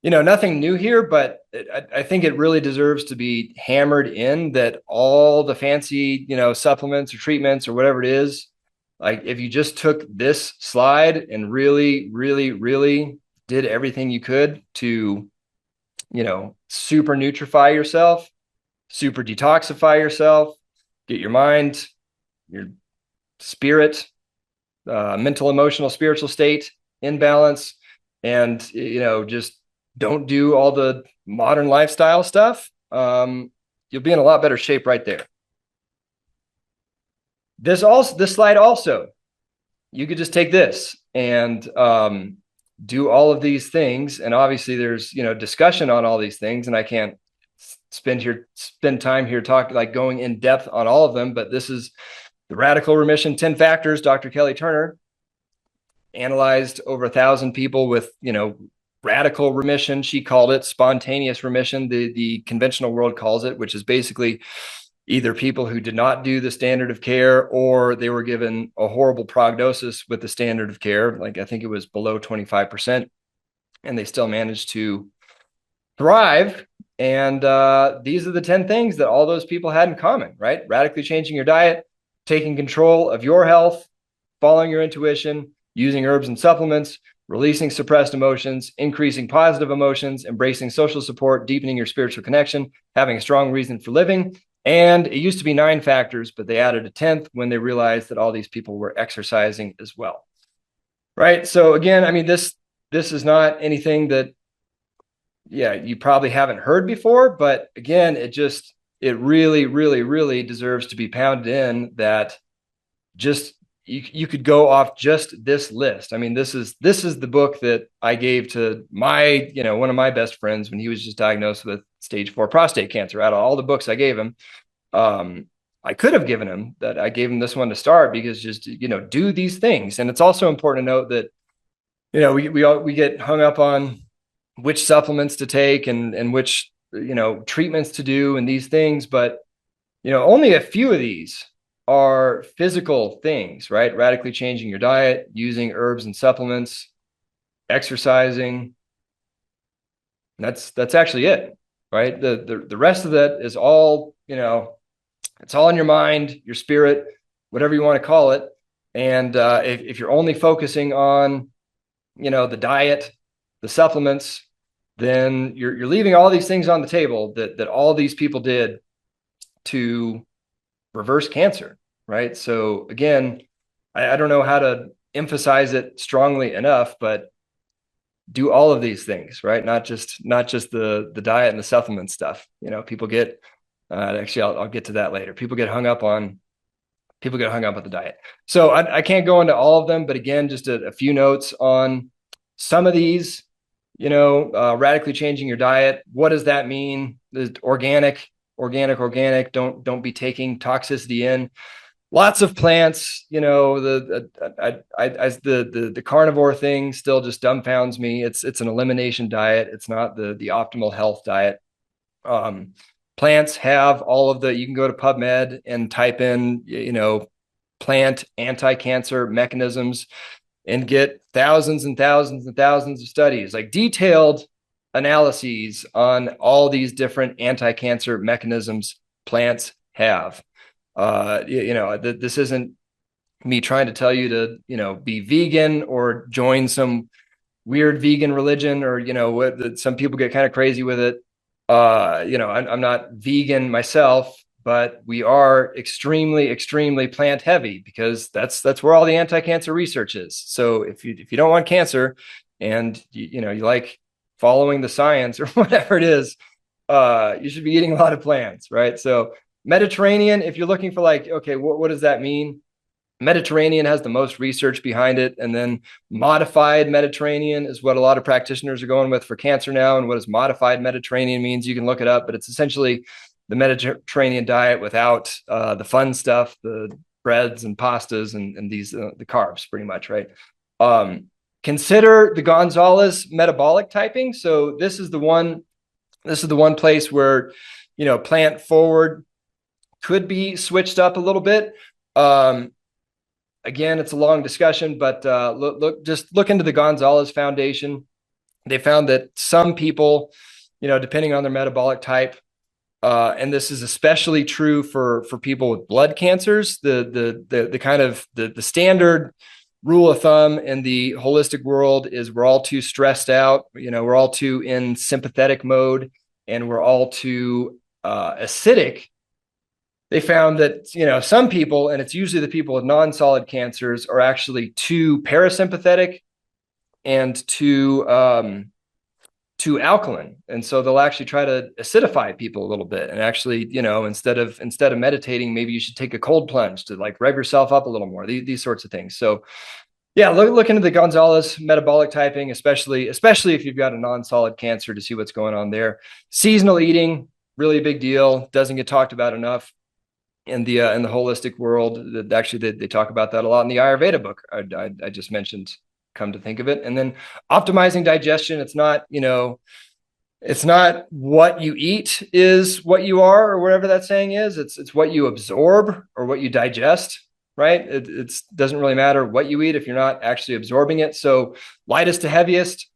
Nothing new here, but I think it really deserves to be hammered in that all the fancy, supplements or treatments or whatever it is, like if you just took this slide and really, really, really did everything you could to, super nutrify yourself, super detoxify yourself, get your mind, your spirit, mental, emotional, spiritual state in balance, and just don't do all the modern lifestyle stuff, you'll be in a lot better shape right there. This slide also, you could just take this and do all of these things, and obviously there's discussion on all these things, and I can't spend time here talking like going in depth on all of them, but this is the radical remission 10 factors. Dr. Kelly Turner analyzed over 1,000 people with radical remission. She called it spontaneous remission. The conventional world calls it, which is basically either people who did not do the standard of care or they were given a horrible prognosis with the standard of care. Like I think it was below 25%, and they still managed to thrive. And these are the 10 things that all those people had in common, right? Radically changing your diet, taking control of your health, following your intuition, using herbs and supplements, releasing suppressed emotions, increasing positive emotions, embracing social support, deepening your spiritual connection, having a strong reason for living. And it used to be 9 factors, but they added a 10th when they realized that all these people were exercising as well. Right. So again, I mean, this is not anything that, you probably haven't heard before, but again, it really, really, really deserves to be pounded in that just you could go off just this list. I mean, this is the book that I gave to my, one of my best friends when he was just diagnosed with stage 4 prostate cancer. Out of all the books I gave him, I could have given him that. I gave him this one to start because just, do these things. And it's also important to note that, we get hung up on which supplements to take and which, treatments to do and these things, but, only a few of these are physical things, right? Radically changing your diet, using herbs and supplements, exercising. That's actually it, right? The rest of that is all, it's all in your mind, your spirit, whatever you want to call it. And if you're only focusing on, the diet, the supplements, then you're leaving all these things on the table that all these people did to reverse cancer, right? So again, I don't know how to emphasize it strongly enough, but do all of these things, right? Not just the diet and the supplement stuff. People get actually I'll get to that later. People get hung up on the diet. So I can't go into all of them, but again, just a few notes on some of these. Radically changing your diet. What does that mean? Organic. Don't be taking toxicity in. Lots of plants. The carnivore thing still just dumbfounds me. It's an elimination diet. It's not the optimal health diet. Plants have all of the. You can go to PubMed and type in plant anti-cancer mechanisms and get thousands and thousands and thousands of studies, like detailed analyses on all these different anti-cancer mechanisms plants have. This isn't me trying to tell you to, be vegan or join some weird vegan religion or, what some people get kind of crazy with it. I'm not vegan myself, but we are extremely, extremely plant heavy because that's where all the anti-cancer research is. So if you don't want cancer and you like following the science or whatever it is, you should be eating a lot of plants, right? So Mediterranean, if you're looking for like, okay, what does that mean? Mediterranean has the most research behind it. And then modified Mediterranean is what a lot of practitioners are going with for cancer now. And what does modified Mediterranean means? You can look it up, but it's essentially the Mediterranean diet without the fun stuff, the breads and pastas and these the carbs, pretty much, right? Consider the Gonzalez metabolic typing. So this is the one place where plant forward could be switched up a little bit. Again, it's a long discussion, but look into the Gonzalez Foundation. they found that some people, depending on their metabolic type, and this is especially true for people with blood cancers, the kind of the standard rule of thumb in the holistic world is we're all too stressed out, we're all too in sympathetic mode, and we're all too acidic. They found that, some people, and it's usually the people with non-solid cancers, are actually too parasympathetic and too alkaline. And so they'll actually try to acidify people a little bit. And actually, instead of meditating, maybe you should take a cold plunge to like rev yourself up a little more, these sorts of things. So yeah, look into the Gonzalez metabolic typing, especially if you've got a non-solid cancer, to see what's going on there. Seasonal eating, really a big deal. Doesn't get talked about enough in the holistic world. Actually, they talk about that a lot in the Ayurveda book I just mentioned, come to think of it. And then optimizing digestion. It's not what you eat is what you are, or whatever that saying is. It's what you absorb or what you digest, right? It doesn't really matter what you eat if you're not actually absorbing it. So lightest to heaviest,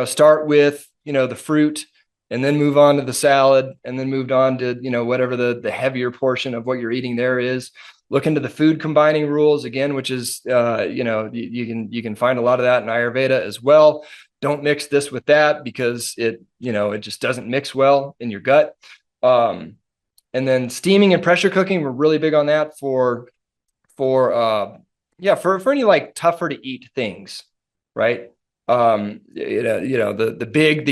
start with, the fruit, and then move on to the salad, and then moved on to, whatever the heavier portion of what you're eating there is. Look into the food combining rules again, which is, you can find a lot of that in Ayurveda as well. Don't mix this with that because it just doesn't mix well in your gut. And then steaming and pressure cooking, we're really big on that for any like tougher to eat things, right? The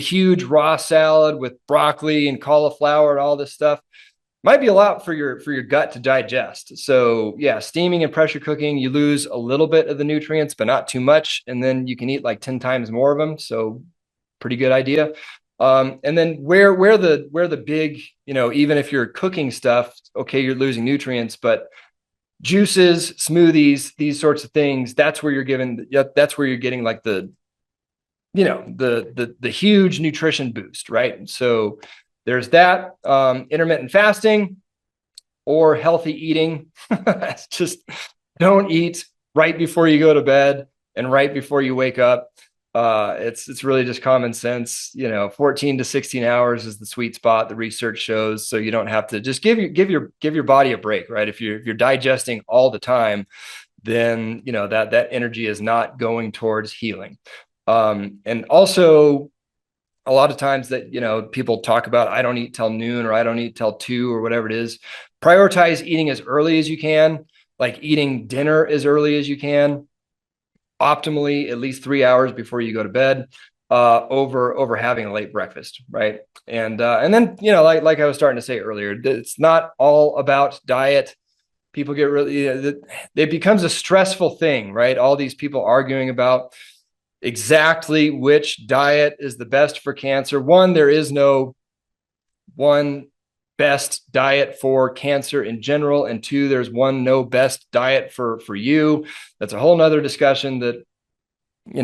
huge raw salad with broccoli and cauliflower and all this stuff might be a lot for your gut to digest. So yeah, steaming and pressure cooking, you lose a little bit of the nutrients, but not too much. And then you can eat like 10 times more of them. So pretty good idea. And then where the big, even if you're cooking stuff, okay, you're losing nutrients, but juices, smoothies, these sorts of things, that's where you're getting like the huge nutrition boost, right? So there's that. Intermittent fasting or healthy eating. It's just don't eat right before you go to bed and right before you wake up. It's really just common sense. 14 to 16 hours is the sweet spot, the research shows. So you don't have to, just give your body a break, right? If you're digesting all the time, then that energy is not going towards healing. And also a lot of times that, people talk about, I don't eat till noon, or I don't eat till 2, or whatever it is. Prioritize eating as early as you can, like eating dinner as early as you can, optimally at least 3 hours before you go to bed, over having a late breakfast, right? And then, like I was starting to say earlier, it's not all about diet. People get really, it becomes a stressful thing, right? All these people arguing about exactly which diet is the best for cancer. One, there is no one best diet for cancer in general, and 2, there's no best diet for you. That's a whole nother discussion that you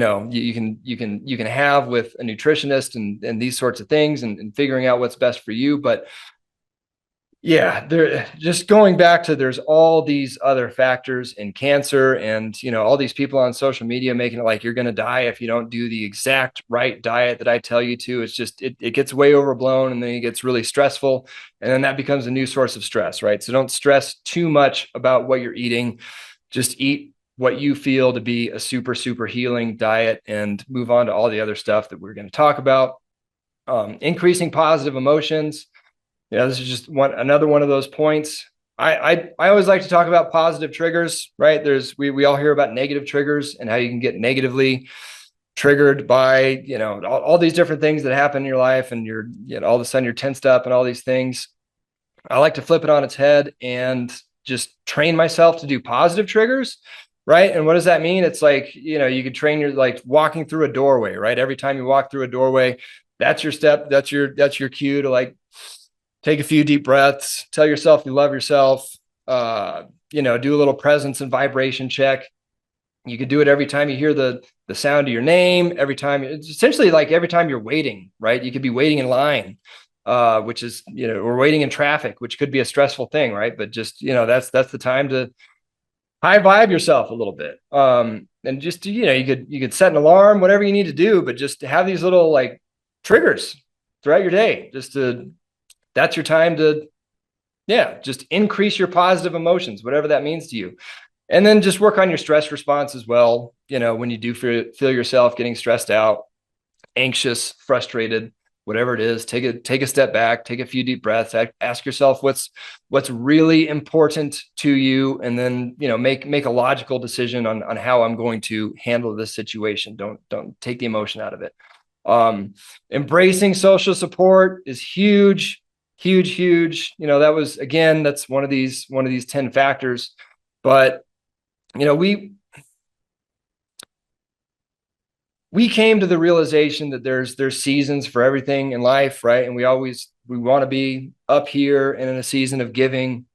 can have with a nutritionist and these sorts of things, and figuring out what's best for you. But yeah, just going back to, there's all these other factors in cancer, and all these people on social media making it like you're going to die if you don't do the exact right diet that I tell you to. It's just it gets way overblown, and then it gets really stressful, and then that becomes a new source of stress, right? So don't stress too much about what you're eating. Just eat what you feel to be a super healing diet, and move on to all the other stuff that we're going to talk about. Increasing positive emotions. This is just another one of those points. I always like to talk about positive triggers, right? We all hear about negative triggers and how you can get negatively triggered by, all these different things that happen in your life, and you're, all of a sudden you're tensed up and all these things. I like to flip it on its head and just train myself to do positive triggers, right? And what does that mean? It's like, you could train your, like walking through a doorway, right? Every time you walk through a doorway, that's your step. That's your cue to like take a few deep breaths, tell yourself you love yourself, do a little presence and vibration check. You could do it every time you hear the sound of your name, every time. It's essentially like every time you're waiting, right? You could be waiting in line, which is, or waiting in traffic, which could be a stressful thing, right? But just, that's the time to high vibe yourself a little bit. and just, you could set an alarm, whatever you need to do, but just to have these little like triggers throughout your day, that's your time to, just increase your positive emotions, whatever that means to you. And then just work on your stress response as well. When you do feel yourself getting stressed out, anxious, frustrated, whatever it is, take a step back, take a few deep breaths, ask yourself what's really important to you, and then make a logical decision on how I'm going to handle this situation. Don't take the emotion out of it. Embracing social support is huge, huge, huge. That's one of these 10 factors. But we came to the realization that there's seasons for everything in life, right? And we want to be up here and in a season of giving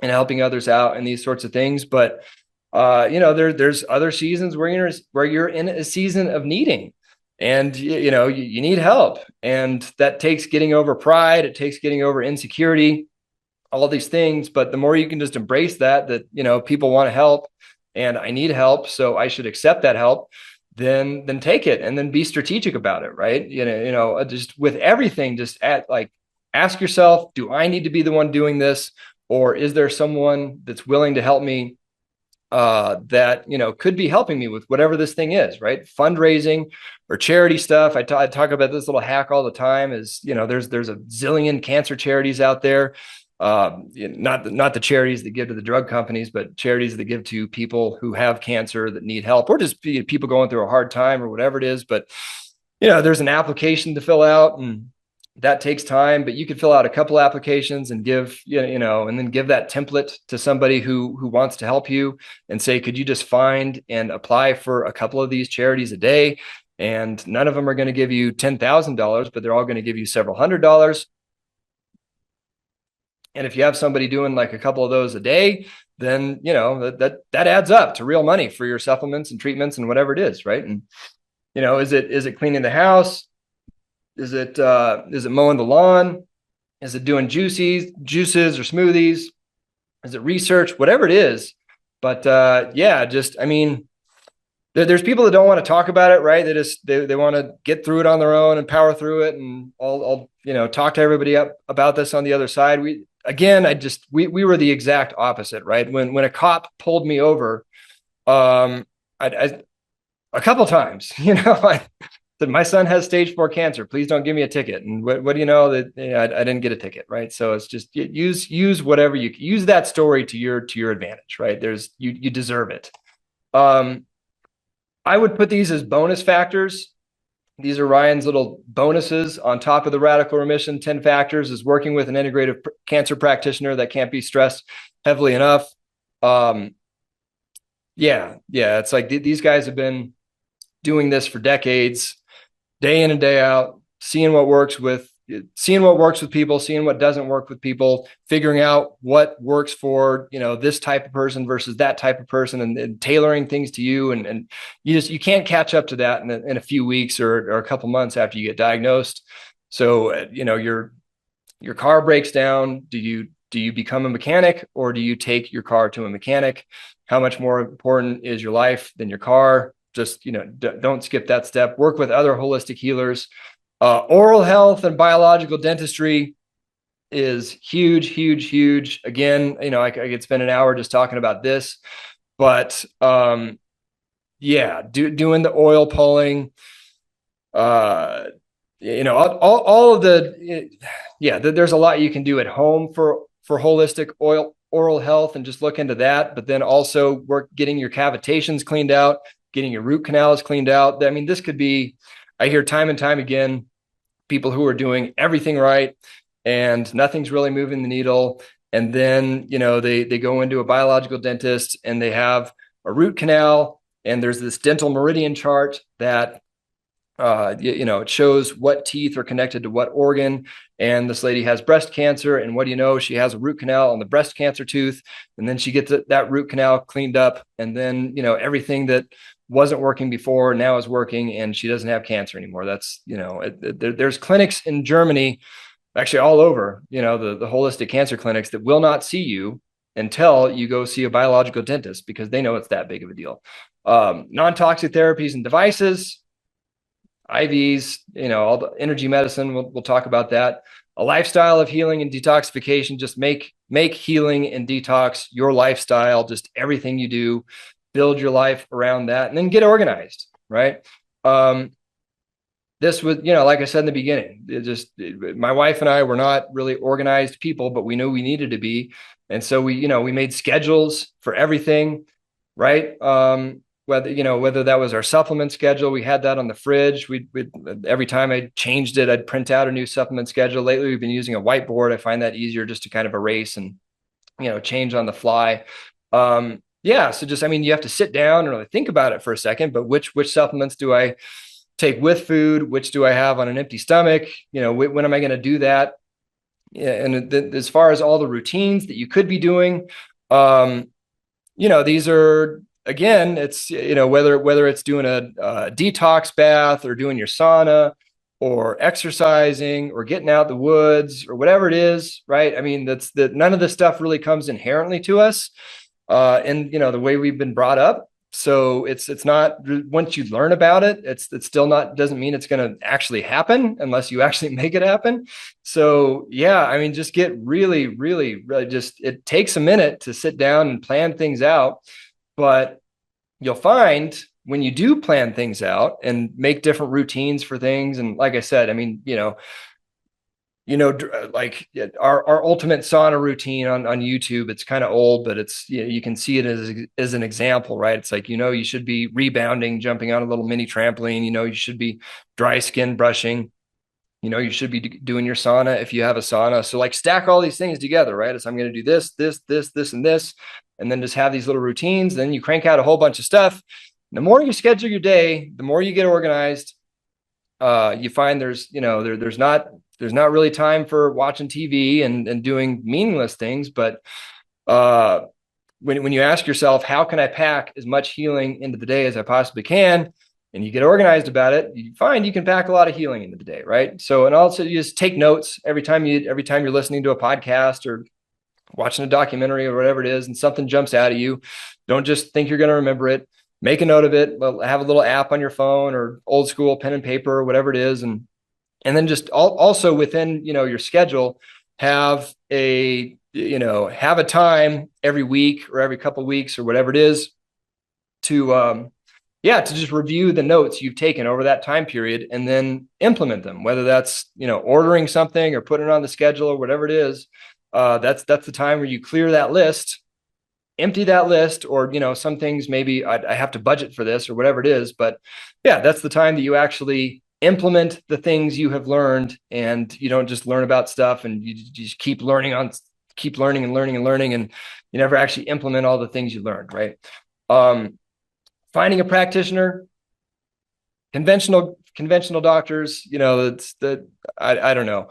and helping others out and these sorts of things. But there's other seasons where you're in a season of needing, and you need help, and that takes getting over pride, it takes getting over insecurity, all these things. But the more you can just embrace that people want to help, and I need help, so I should accept that help, then take it, and then be strategic about it, right? Just with everything, just ask yourself, do I need to be the one doing this, or is there someone that's willing to help me, that could be helping me with whatever this thing is, right? Fundraising or charity stuff. I talk about this little hack all the time. Is there's a zillion cancer charities out there. Not the charities that give to the drug companies, but charities that give to people who have cancer that need help, or just people going through a hard time or whatever it is. But, there's an application to fill out, and that takes time, but you could fill out a couple applications and give, and then give that template to somebody who wants to help you, and say, could you just find and apply for a couple of these charities a day? And none of them are going to give you $10,000, but they're all going to give you several $100s. And if you have somebody doing like a couple of those a day, then, that adds up to real money for your supplements and treatments and whatever it is. Right. And, is it cleaning the house? Is it mowing the lawn? Is it doing juices or smoothies? Is it research? Whatever it is. But, there's people that don't want to talk about it, right? They want to get through it on their own and power through it. And I'll talk to everybody about this on the other side. We were the exact opposite, right? When a cop pulled me over, I a couple times, I said, my son has stage 4 cancer. Please don't give me a ticket. And what do you know, that I didn't get a ticket, right? So it's just use whatever you use that story to your advantage, right? You deserve it. I would put these as bonus factors. These are Ryan's little bonuses on top of the radical remission. 10 factors is working with an integrative cancer practitioner that can't be stressed heavily enough. It's like these guys have been doing this for decades, day in and day out, seeing what works with people, seeing what doesn't work with people, figuring out what works for, this type of person versus that type of person, and tailoring things to you. And you can't catch up to that in a few weeks or a couple months after you get diagnosed. So, your car breaks down. Do you become a mechanic, or do you take your car to a mechanic? How much more important is your life than your car? Just, don't skip that step. Work with other holistic healers. Oral health and biological dentistry is huge, huge, huge. Again, I could spend an hour just talking about this, but doing the oil pulling, all of there's a lot you can do at home for holistic oral health, and just look into that. But then also work getting your cavitations cleaned out, getting your root canals cleaned out. I mean, this could be, I hear time and time again, people who are doing everything right and nothing's really moving the needle. And then, they go into a biological dentist and they have a root canal, and there's this dental meridian chart that, it shows what teeth are connected to what organ. And this lady has breast cancer. And what do you know? She has a root canal on the breast cancer tooth. And then she gets that root canal cleaned up. And then, everything that wasn't working before now is working, and she doesn't have cancer anymore. That's, there's clinics in Germany, actually all over, the holistic cancer clinics, that will not see you until you go see a biological dentist, because they know it's that big of a deal. Non-toxic therapies and devices, IVs, all the energy medicine. We'll talk about that. A lifestyle of healing and detoxification. Just make healing and detox your lifestyle. Just everything you do, build your life around that, and then get organized. Right. This was, like I said in the beginning, my wife and I were not really organized people, but we knew we needed to be. And so we made schedules for everything, right? Whether that was our supplement schedule, we had that on the fridge. We every time I changed it, I'd print out a new supplement schedule. Lately, we've been using a whiteboard. I find that easier just to kind of erase and, change on the fly. So just, you have to sit down and really think about it for a second, but which supplements do I take with food? Which do I have on an empty stomach? When am I going to do that? Yeah, and as far as all the routines that you could be doing, these are, again, it's, whether it's doing a detox bath or doing your sauna or exercising or getting out the woods or whatever it is, right? None of this stuff really comes inherently to us, and the way we've been brought up. So it's not, once you learn about it, it's still not, doesn't mean it's going to actually happen unless you actually make it happen. So yeah, just get really, really, really it takes a minute to sit down and plan things out, but you'll find when you do plan things out and make different routines for things. And like I said, like our ultimate sauna routine on YouTube, it's kind of old, but it's, you can see it as an example, right? It's like, you should be rebounding, jumping on a little mini trampoline, you should be dry skin brushing, you should be doing your sauna if you have a sauna. So like stack all these things together, right? So I'm going to do this, and this, and then just have these little routines. Then you crank out a whole bunch of stuff. The more you schedule your day, the more you get organized. You find there's not really time for watching TV and doing meaningless things. But when you ask yourself, how can I pack as much healing into the day as I possibly can, and you get organized about it, you find you can pack a lot of healing into the day, right? So, and also you just take notes every time you're listening to a podcast or watching a documentary or whatever it is, and something jumps out at you. Don't just think you're going to remember it. Make a note of it. Have a little app on your phone or old school pen and paper or whatever it is, and then just also within, your schedule, have a time every week or every couple of weeks or whatever it is to just review the notes you've taken over that time period and then implement them, whether that's, ordering something or putting it on the schedule or whatever it is. That's the time where you clear that list, empty that list, or, some things maybe I have to budget for this or whatever it is. But yeah, that's the time that you actually implement the things you have learned, and you don't just learn about stuff and you just keep learning and you never actually implement all the things you learned, right? Finding a practitioner, conventional doctors, I don't know.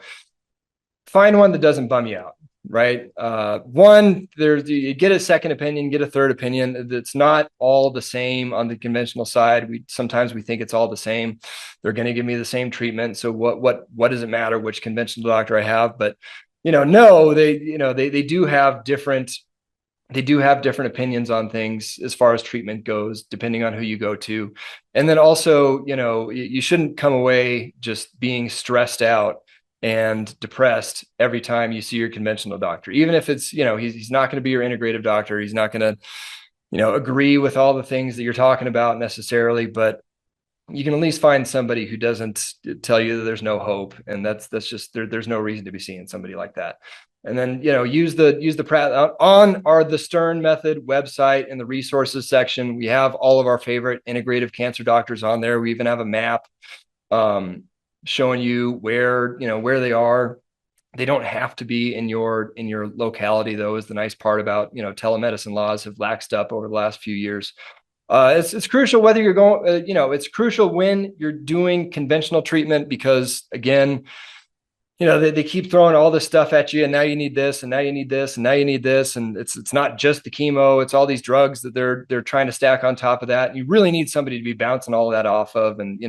Find one that doesn't bum you out, right? You get a second opinion, get a third opinion. It's not all the same on the conventional side. Sometimes we think it's all the same. They're going to give me the same treatment. So what does it matter which conventional doctor I have? But, no, they do have different opinions on things as far as treatment goes, depending on who you go to. And then also, you shouldn't come away just being stressed out and depressed every time you see your conventional doctor, even if it's, he's not going to be your integrative doctor. He's not going to, agree with all the things that you're talking about necessarily, but you can at least find somebody who doesn't tell you that there's no hope. And that's just, there's no reason to be seeing somebody like that. And then, use the on the Stern Method website in the resources section. We have all of our favorite integrative cancer doctors on there. We even have a map, showing you where they are. They don't have to be in your locality, though, is the nice part about, telemedicine laws have laxed up over the last few years. It's crucial whether you're going, it's crucial when you're doing conventional treatment, because again, they keep throwing all this stuff at you, and now you need this, and now you need this, and now you need this. And it's not just the chemo, it's all these drugs that they're trying to stack on top of that. And you really need somebody to be bouncing all of that off of. And,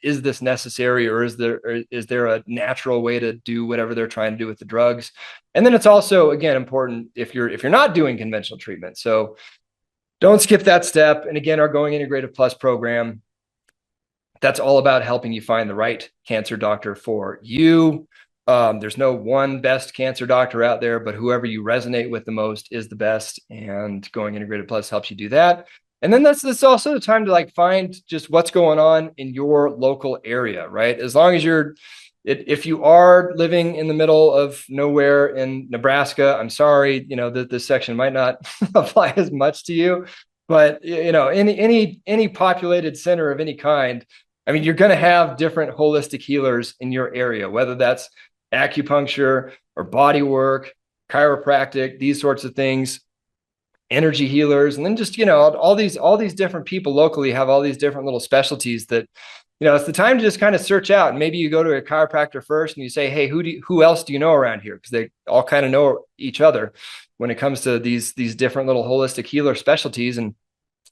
is this necessary, or is there a natural way to do whatever they're trying to do with the drugs? And then it's also, again, important if you're not doing conventional treatment. So Don't skip that step. And again, our Going Integrative Plus program, that's all about helping you find the right cancer doctor for you. There's no one best cancer doctor out there, but whoever you resonate with the most is the best. And Going Integrated Plus helps you do that. And then that's also the time to like find just what's going on in your local area, right? As long as if you are living in the middle of nowhere in Nebraska, I'm sorry, that this section might not apply as much to you, but any populated center of any kind, I mean, you're going to have different holistic healers in your area, whether that's acupuncture or body work, chiropractic, these sorts of things, energy healers. And then just, all these different people locally have all these different little specialties that, it's the time to just kind of search out. And maybe you go to a chiropractor first and you say, hey, who else do you know around here? Because they all kind of know each other when it comes to these different little holistic healer specialties. And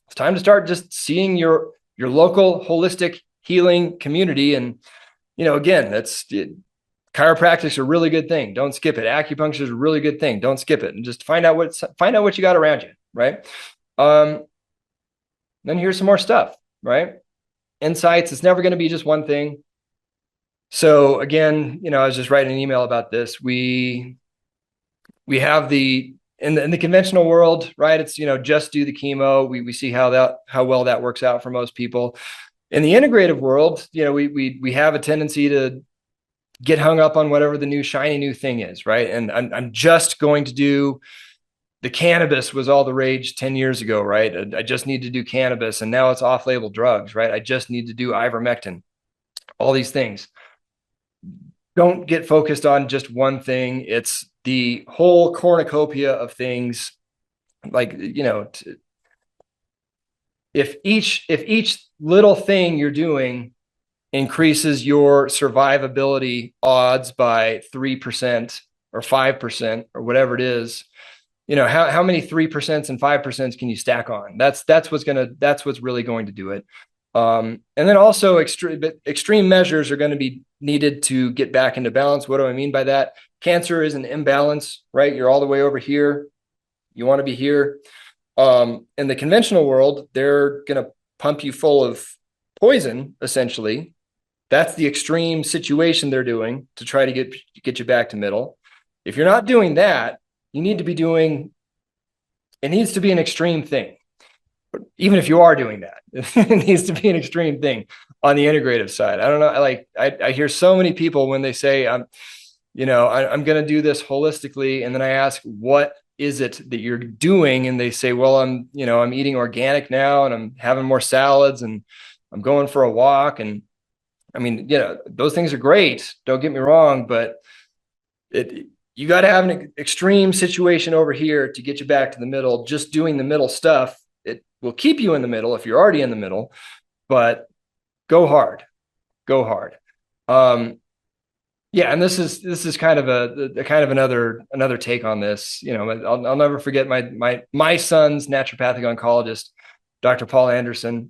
it's time to start just seeing your local holistic healing community. And, again, chiropractic is a really good thing. Don't skip it. Acupuncture is a really good thing. Don't skip it. And just find out what you got around you. Right. Then here's some more stuff, right? Insights. It's never going to be just one thing. So again, I was just writing an email about this. We have in the conventional world, right? It's, just do the chemo. We see how well that works out for most people. In the integrative world, we have a tendency to get hung up on whatever the new shiny new thing is, right? And I'm just going to do the cannabis was all the rage 10 years ago, right? I just need to do cannabis, and now it's off-label drugs, right? I just need to do ivermectin, all these things. Don't get focused on just one thing. It's the whole cornucopia of things. Like, if each little thing you're doing increases your survivability odds by 3% or 5% or whatever it is, how many 3% and 5% can you stack on? That's what's really going to do it. And then also extreme measures are going to be needed to get back into balance. What do I mean by that? Cancer is an imbalance, right? You're all the way over here. You want to be here. In the conventional world, they're going to pump you full of poison, essentially. That's the extreme situation they're doing to try to get you back to middle. If you're not doing that, it needs to be an extreme thing. Even if you are doing that, it needs to be an extreme thing on the integrative side. I don't know. I hear so many people when they say, I'm going to do this holistically. And then I ask, what is it that you're doing? And they say, well, I'm eating organic now, and I'm having more salads, and I'm going for a walk. And I mean, those things are great. Don't get me wrong, but you got to have an extreme situation over here to get you back to the middle. Just doing the middle stuff, it will keep you in the middle if you're already in the middle, but go hard. Yeah. And this is kind of another take on this. I'll never forget my son's naturopathic oncologist, Dr. Paul Anderson.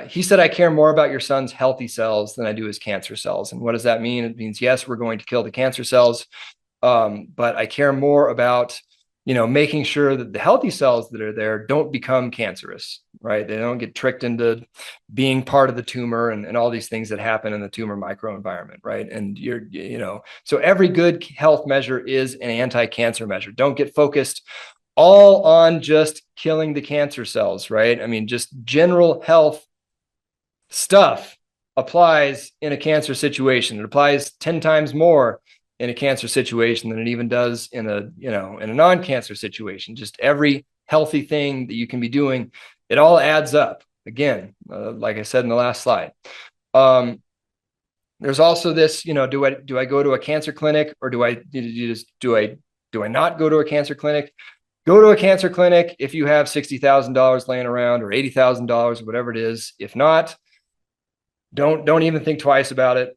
He said, I care more about your son's healthy cells than I do his cancer cells. And what does that mean? It means, yes, we're going to kill the cancer cells. But I care more about, making sure that the healthy cells that are there don't become cancerous, right? They don't get tricked into being part of the tumor and all these things that happen in the tumor microenvironment, right? And so every good health measure is an anti-cancer measure. Don't get focused all on just killing the cancer cells, right? I mean, just general health stuff applies in a cancer situation. It applies 10 times more in a cancer situation than it even does in a non-cancer situation. Just every healthy thing that you can be doing, it all adds up. Again, like I said in the last slide. There's also this, do I go to a cancer clinic, or do I not go to a cancer clinic? Go to a cancer clinic if you have $60,000 laying around, or $80,000, or whatever it is. If not, don't even think twice about it.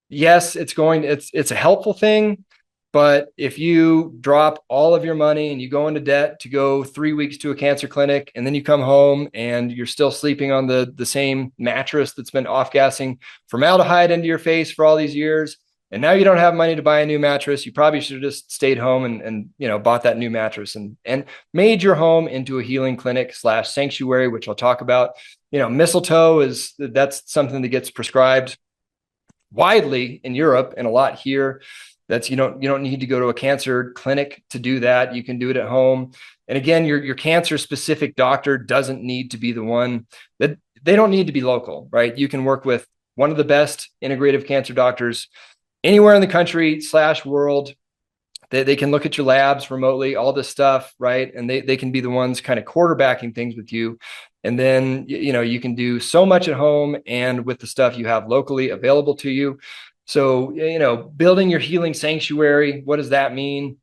It's a helpful thing, but if you drop all of your money and you go into debt to go 3 weeks to a cancer clinic, and then you come home and you're still sleeping on the same mattress that's been off-gassing formaldehyde into your face for all these years, and now you don't have money to buy a new mattress. You probably should have just stayed home and bought that new mattress and made your home into a healing clinic / sanctuary, which I'll talk about. Mistletoe that's something that gets prescribed widely in Europe and a lot here. That's you don't need to go to a cancer clinic to do that. You can do it at home. And again, your cancer specific doctor doesn't need to be the one that they don't need to be local, right? You can work with one of the best integrative cancer doctors anywhere in the country / world. They can look at your labs remotely, all this stuff, right? And they can be the ones kind of quarterbacking things with you. And then, you can do so much at home and with the stuff you have locally available to you. So, building your healing sanctuary, what does that mean?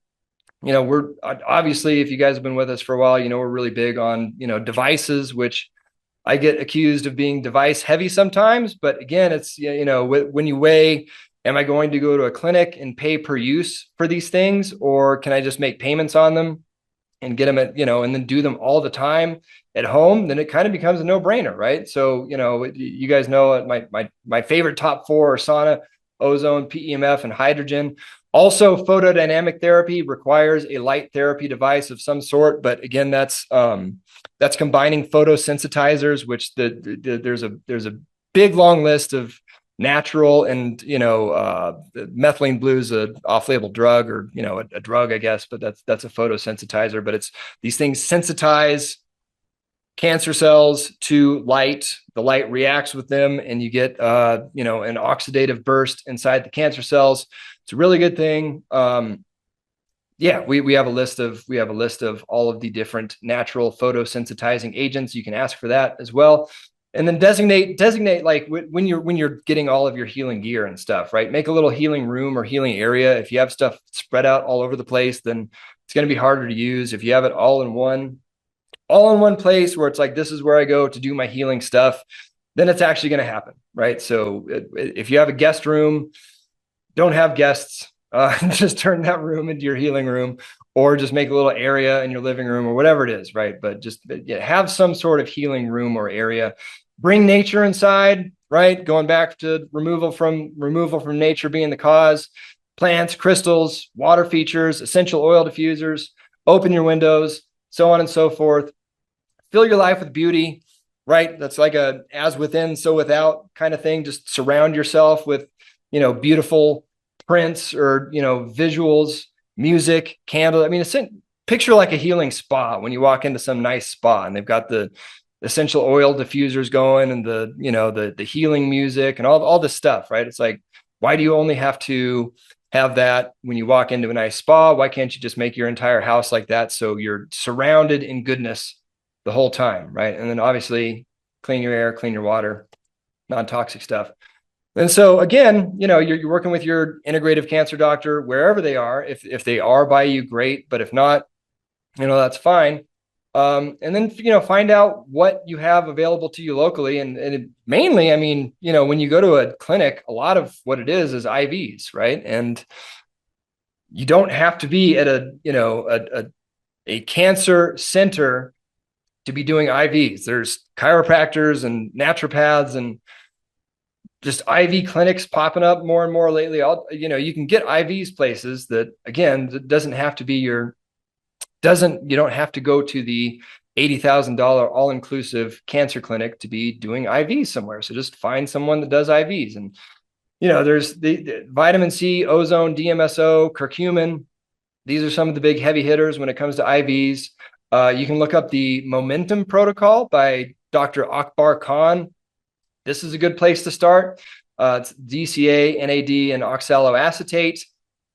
We're obviously, if you guys have been with us for a while, we're really big on, devices, which I get accused of being device heavy sometimes. But again, it's, when you weigh, am I going to go to a clinic and pay per use for these things? Or can I just make payments on them and get them at, and then do them all the time at home? Then it kind of becomes a no brainer, right? So, you guys know my favorite top 4 are sauna, ozone, PEMF, and hydrogen. Also, photodynamic therapy requires a light therapy device of some sort. But again, that's combining photosensitizers, which there's a big long list of natural and methylene blue is a off-label drug or a drug, I guess, but that's a photosensitizer. But it's these things sensitize cancer cells to light. The light reacts with them, and you get an oxidative burst inside the cancer cells. It's a really good thing. We have a list of all of the different natural photosensitizing agents. You can ask for that as well. And then designate like when you're getting all of your healing gear and stuff, right? Make a little healing room or healing area. If you have stuff spread out all over the place, then it's going to be harder to use. If you have it all in one place where it's like, this is where I go to do my healing stuff, then it's actually going to happen, right? So if you have a guest room, don't have guests, just turn that room into your healing room, or just make a little area in your living room or whatever it is, right? But just have some sort of healing room or area. Bring nature inside, right? Going back to removal from nature being the cause. Plants, crystals, water features, essential oil diffusers, open your windows, so on and so forth. Fill your life with beauty, right? That's like a as within, so without kind of thing. Just surround yourself with, beautiful prints or, visuals, music, candle. I mean, picture like a healing spa when you walk into some nice spa and they've got the essential oil diffusers going and the healing music and all this stuff, right? It's like, why do you only have to have that when you walk into a nice spa? Why can't you just make your entire house like that so you're surrounded in goodness the whole time, right? And then obviously clean your air, clean your water, non-toxic stuff. And so again, you're working with your integrative cancer doctor wherever they are. If they are by you, great. But if not, that's fine. And then, find out what you have available to you locally. And mainly, I mean, when you go to a clinic, a lot of what it is IVs, right? And you don't have to be at a cancer center to be doing IVs. There's chiropractors and naturopaths and just IV clinics popping up more and more lately. You can get IVs places that, again, that doesn't have to be you don't have to go to the $80,000 all-inclusive cancer clinic to be doing IVs somewhere. So just find someone that does IVs. And, there's the vitamin C, ozone, DMSO, curcumin. These are some of the big heavy hitters when it comes to IVs. You can look up the Momentum Protocol by Dr. Akbar Khan. This is a good place to start. It's DCA, NAD, and oxaloacetate.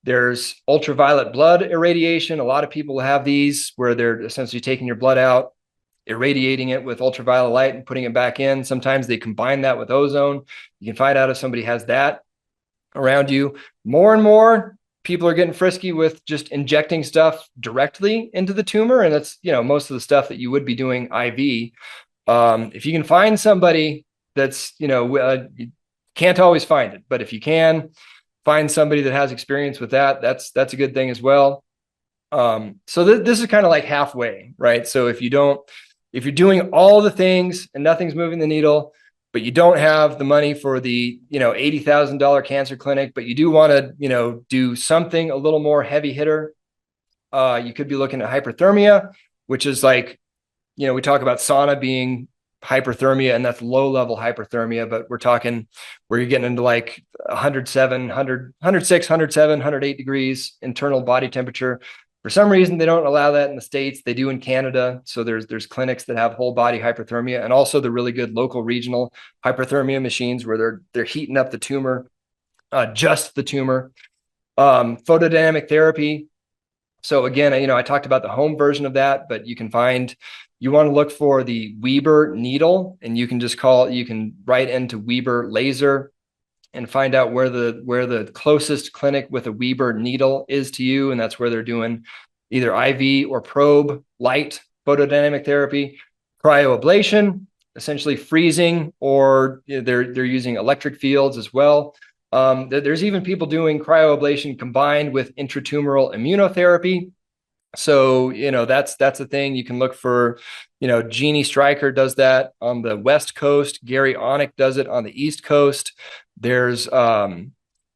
There's ultraviolet blood irradiation. A lot of people have these where they're essentially taking your blood out, irradiating it with ultraviolet light and putting it back in. Sometimes they combine that with ozone. You can find out if somebody has that around you. More and more people are getting frisky with just injecting stuff directly into the tumor. And that's, most of the stuff that you would be doing IV. If you can find somebody that's, you can't always find it, but if you can find somebody that has experience with that, that's a good thing as well. So this is kind of like halfway, right? So if you're doing all the things and nothing's moving the needle, but you don't have the money for the, $80,000 cancer clinic, but you do want to, do something a little more heavy hitter, you could be looking at hyperthermia, which is like, we talk about sauna being hyperthermia, and that's low level hyperthermia, but we're talking where you're getting into like 107, 100, 106, 107, 108 degrees internal body temperature. For some reason, they don't allow that in the States. They do in Canada. So there's clinics that have whole body hyperthermia, and also the really good local regional hyperthermia machines where they're heating up the tumor, just the tumor. Photodynamic therapy. So again, I talked about the home version of that, but you want to look for the Weber needle, and you can write into Weber laser and find out where the closest clinic with a Weber needle is to you. And that's where they're doing either IV or probe light photodynamic therapy, cryoablation, essentially freezing, or they're using electric fields as well. There's even people doing cryoablation combined with intratumoral immunotherapy. So, that's a thing you can look for. Jeannie Stryker does that on the West Coast. Gary Onick does it on the East Coast. There's the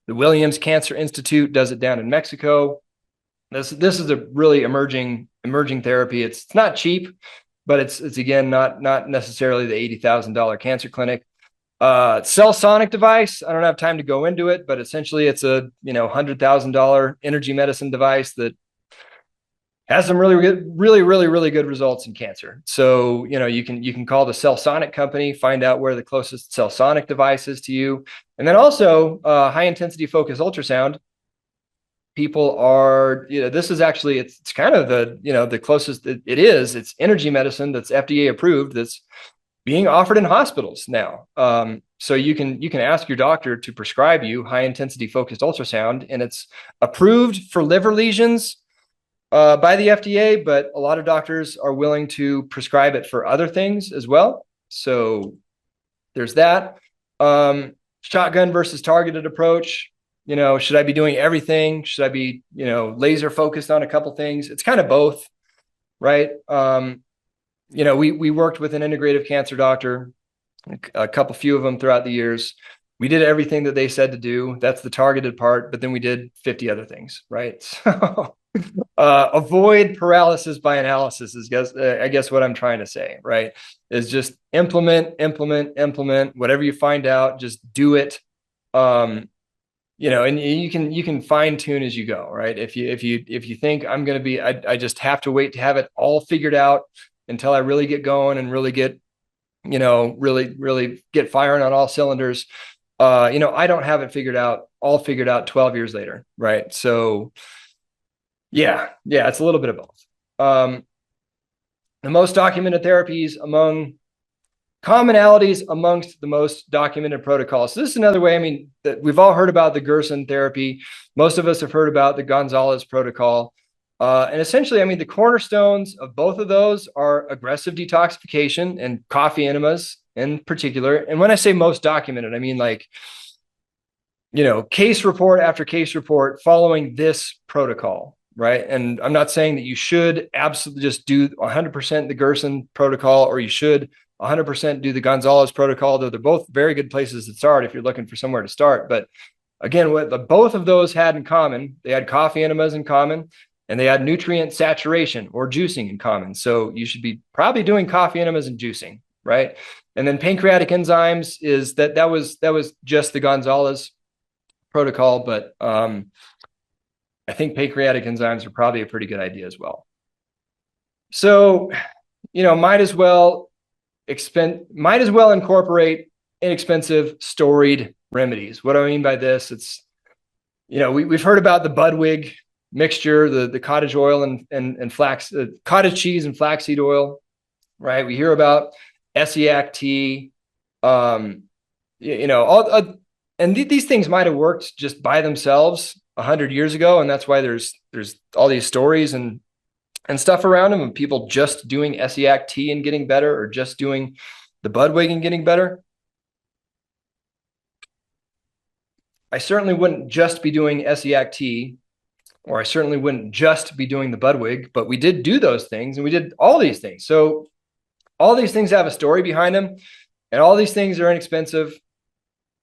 Williams Cancer Institute does it down in Mexico. This is a really emerging therapy. It's not cheap, but it's again not necessarily the $80,000 cancer clinic. Cell sonic device. I don't have time to go into it, but essentially it's a $100,000 energy medicine device that has some really good results in cancer. So, you can call the cell sonic company, find out where the closest cell sonic device is to you. And then also high intensity focused ultrasound. People are, this is actually, it's kind of the closest it is. It's energy medicine that's FDA approved, that's being offered in hospitals now. So you can ask your doctor to prescribe you high intensity focused ultrasound, and it's approved for liver lesions by the FDA, but a lot of doctors are willing to prescribe it for other things as well. So there's that. Shotgun versus targeted approach. Should I be doing everything? Should I be, laser focused on a couple things? It's kind of both, right? We worked with an integrative cancer doctor, a few of them throughout the years. We did everything that they said to do. That's the targeted part, but then we did 50 other things, right? So avoid paralysis by analysis is, I guess what I'm trying to say, right? Is just implement, whatever you find out, just do it. And you can fine tune as you go, right? If you think I'm going to be, I just have to wait to have it all figured out until I really get going and really get, really get firing on all cylinders. I don't have it all figured out 12 years later, right? So yeah, it's a little bit of both. The most documented therapies commonalities amongst the most documented protocols. So this is another way, that we've all heard about the Gerson therapy. Most of us have heard about the Gonzalez protocol. And essentially, the cornerstones of both of those are aggressive detoxification and coffee enemas in particular. And when I say most documented, I mean like, case report after case report following this protocol, right? And I'm not saying that you should absolutely just do 100% the Gerson protocol, or you should 100% do the Gonzalez protocol, though they're both very good places to start if you're looking for somewhere to start. But again, what both of those had in common, they had coffee enemas in common, and they had nutrient saturation or juicing in common. So you should be probably doing coffee enemas and juicing, right? And then pancreatic enzymes that was just the Gonzalez protocol, but I think pancreatic enzymes are probably a pretty good idea as well. So, might as well incorporate inexpensive storied remedies. What do I mean by this? It's, we've heard about the Budwig mixture, the cottage oil and flax, cottage cheese and flaxseed oil, right? We hear about Essiac tea, and these things might have worked just by themselves 100 years ago, and that's why there's all these stories and stuff around them of people just doing Essiac tea and getting better, or just doing the Budwig and getting better. I certainly wouldn't just be doing Essiac tea, or I certainly wouldn't just be doing the Budwig, but we did do those things, and we did all these things. So all these things have a story behind them. And all these things are inexpensive.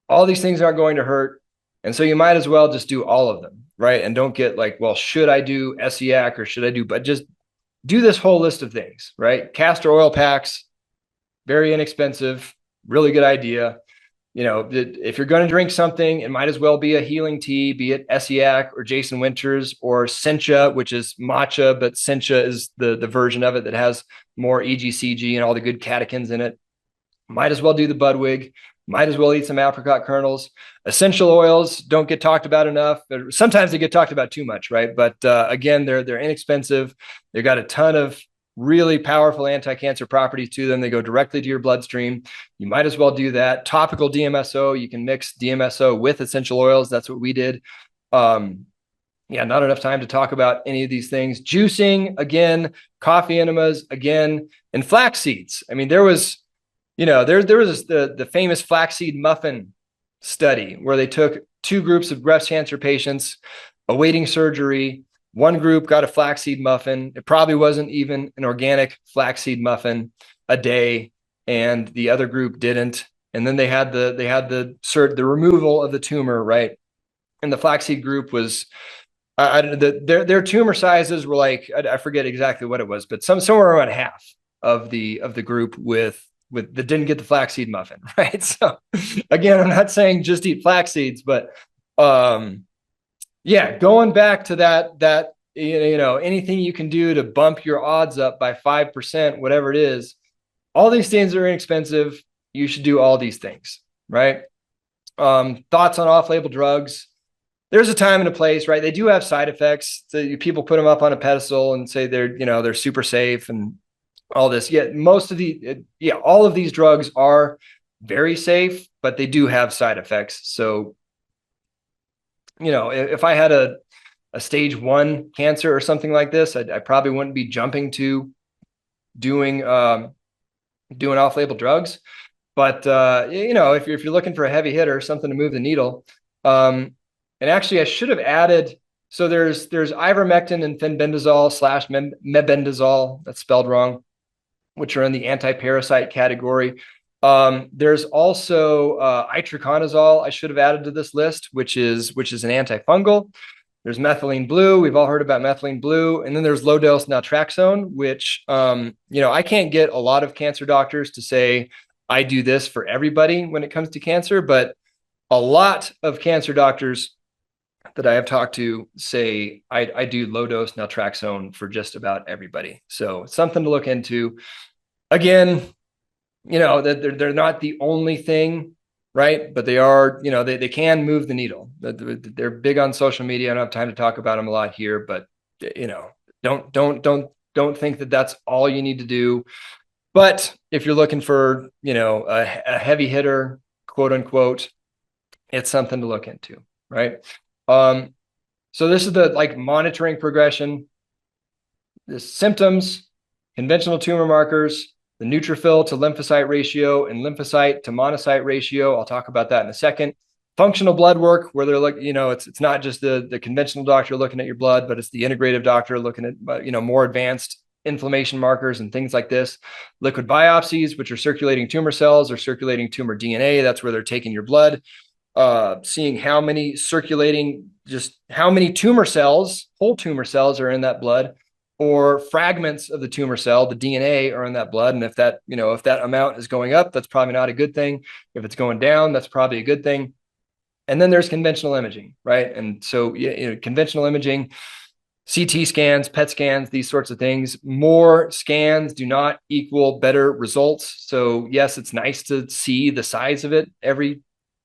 All these things aren't going to hurt. And so you might as well just do all of them, right? And don't get like, well, should I do SEAC or should I do, but just do this whole list of things, right? Castor oil packs, very inexpensive, really good idea. You know, if you're going to drink something, it might as well be a healing tea, be it SEAC or Jason Winters or Sencha, which is matcha, but Sencha is the version of it that has more EGCG and all the good catechins in it. Might as well do the Budwig. Might as well eat some apricot kernels. Essential oils don't get talked about enough. Sometimes they get talked about too much, right? But again, they're inexpensive. They've got a ton of really powerful anti-cancer properties to them. They go directly to your bloodstream. You might as well do that. Topical DMSO, you can mix DMSO with essential oils. That's what we did. Yeah, not enough time to talk about any of these things. Juicing, again, coffee enemas, again, and flax seeds. I mean, there was the famous flaxseed muffin study where they took 2 groups of breast cancer patients awaiting surgery. One group got a flaxseed muffin. It probably wasn't even an organic flaxseed muffin a day, and the other group didn't. And then they had the removal of the tumor, right? And the flaxseed group was their tumor sizes were like, I forget exactly what it was, but somewhere around half of the group that didn't get the flaxseed muffin, right? So again, I'm not saying just eat flax seeds, but yeah, going back to that anything you can do to bump your odds up by 5%, whatever it is, all these things are inexpensive. You should do all these things, right? Thoughts on off-label drugs. There's a time and a place, right? They do have side effects. So people put them up on a pedestal and say they're super safe and all this. Yet all of these drugs are very safe, but they do have side effects. So, if I had a stage 1 cancer or something like this, I probably wouldn't be jumping to doing off-label drugs. But if you're looking for a heavy hitter, something to move the needle, and actually I should have added. So there's ivermectin and fenbendazole / mebendazole, that's spelled wrong, which are in the anti-parasite category. There's also itraconazole I should have added to this list, which is an antifungal. There's methylene blue. We've all heard about methylene blue. And then there's low dose naltrexone, which, I can't get a lot of cancer doctors to say, I do this for everybody when it comes to cancer, but a lot of cancer doctors that I have talked to say I do low dose naltrexone for just about everybody. So it's something to look into. Again, they're not the only thing, right? But they are, they can move the needle. They're big on social media. I don't have time to talk about them a lot here, but don't think that that's all you need to do. But if you're looking for, a heavy hitter, quote unquote, it's something to look into, right? So this is the monitoring progression, the symptoms, conventional tumor markers, the neutrophil to lymphocyte ratio and lymphocyte to monocyte ratio. I'll talk about that in a second. Functional blood work, where they're it's not just the conventional doctor looking at your blood, but it's the integrative doctor looking at, more advanced inflammation markers and things like this. Liquid biopsies, which are circulating tumor cells or circulating tumor DNA. That's where they're taking your blood, seeing how many tumor cells, whole tumor cells are in that blood, or fragments of the tumor cell, the DNA, are in that blood. And if that amount is going up, that's probably not a good thing. If it's going down, that's probably a good thing. And then there's conventional imaging, right? And so conventional imaging, CT scans, PET scans, these sorts of things. More scans do not equal better results. So yes, it's nice to see the size of it every